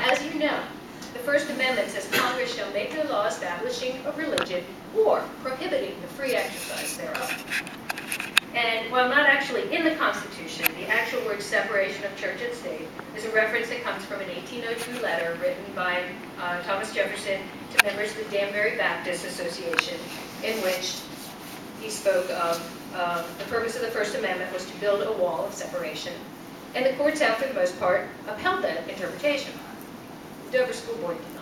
as you know, the First Amendment says Congress shall make no law establishing a religion or prohibiting the free exercise thereof. And while not actually in the Constitution, the actual word separation of church and state is a reference that comes from an 1802 letter written by Thomas Jefferson to members of the Danbury Baptist Association, in which he spoke of the purpose of the First Amendment was to build a wall of separation. And the courts have, for the most part, upheld that interpretation. The Dover School Board did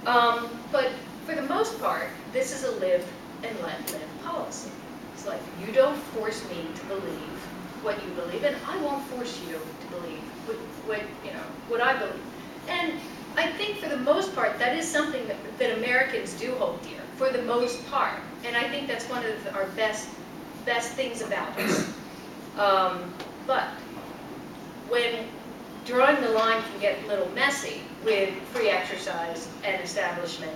not. But for the most part, this is a live and let live policy. It's like, you don't force me to believe what you believe, and I won't force you to believe what I believe. And I think for the most part, that is something that Americans do hold dear, for the most part. And I think that's one of our best things about us. But when drawing the line can get a little messy with free exercise and establishment,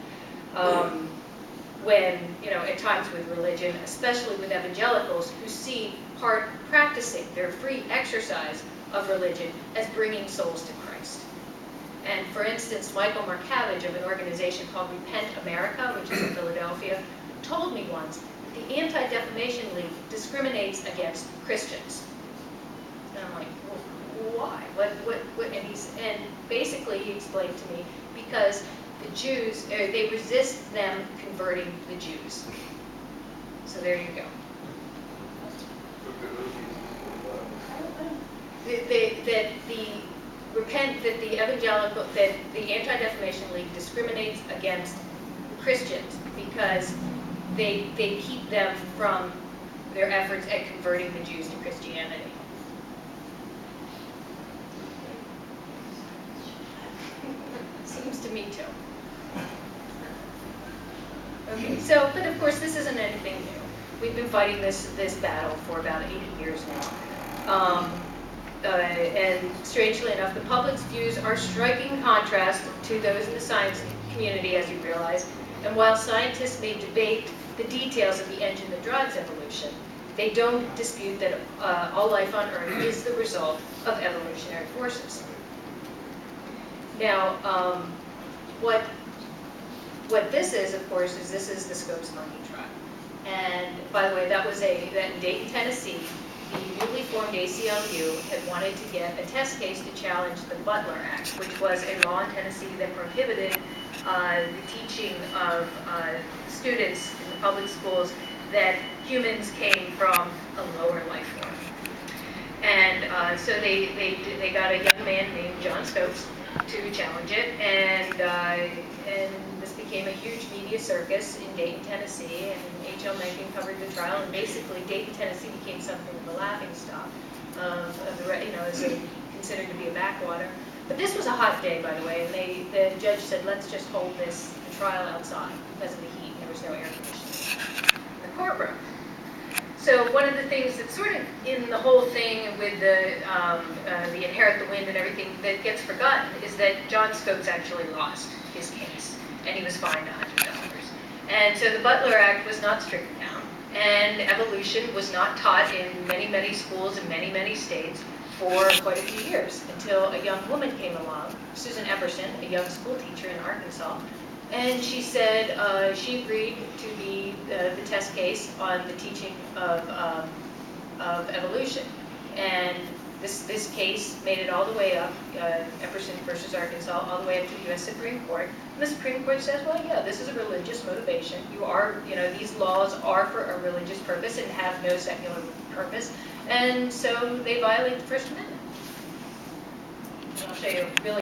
when, at times with religion, especially with evangelicals who see practicing their free exercise of religion as bringing souls to Christ. And for instance, Michael Markavage of an organization called Repent America, which is in Philadelphia, told me once that the Anti-Defamation League discriminates against Christians. And I'm like, well, why? And basically he explained to me, because the Jews, they resist them converting the Jews. So there you go. That the Anti-Defamation League discriminates against Christians because they keep them from their efforts at converting the Jews to Christianity. Seems to me too. Okay, so, but of course this isn't anything new. We've been fighting this battle for about 80 years now. And strangely enough, the public's views are striking contrast to those in the science community, as you realize. And while scientists may debate the details of the engine that drives evolution, they don't dispute that all life on Earth is the result of evolutionary forces. Now, what this is, of course, is this is the Scopes monkey trial. And by the way, that in Dayton, Tennessee, the newly formed ACLU had wanted to get a test case to challenge the Butler Act, which was a law in Tennessee that prohibited the teaching of students in the public schools that humans came from a lower life form. And so they got a young man named John Scopes to challenge it, and this became a huge media circus in Dayton, Tennessee, and H.L. Mencken covered the trial, and basically Dayton, Tennessee became something of a laughingstock of the, as considered to be a backwater. But this was a hot day, by the way, and the judge said, let's just hold the trial outside because of the heat. There was no air conditioning in the courtroom. So one of the things that's sort of in the whole thing with the inherit the wind and everything that gets forgotten is that John Scopes actually lost his case, and he was fined $100. And so the Butler Act was not stricken down, and evolution was not taught in many, many schools in many, many states for quite a few years, until a young woman came along, Susan Epperson, a young school teacher in Arkansas, and she said she agreed to be the test case on the teaching of evolution. And this case made it all the way up, Epperson versus Arkansas, all the way up to the U.S. Supreme Court. And the Supreme Court says, well, yeah, this is a religious motivation. These laws are for a religious purpose and have no secular purpose. And so they violate the First Amendment. And I'll show you really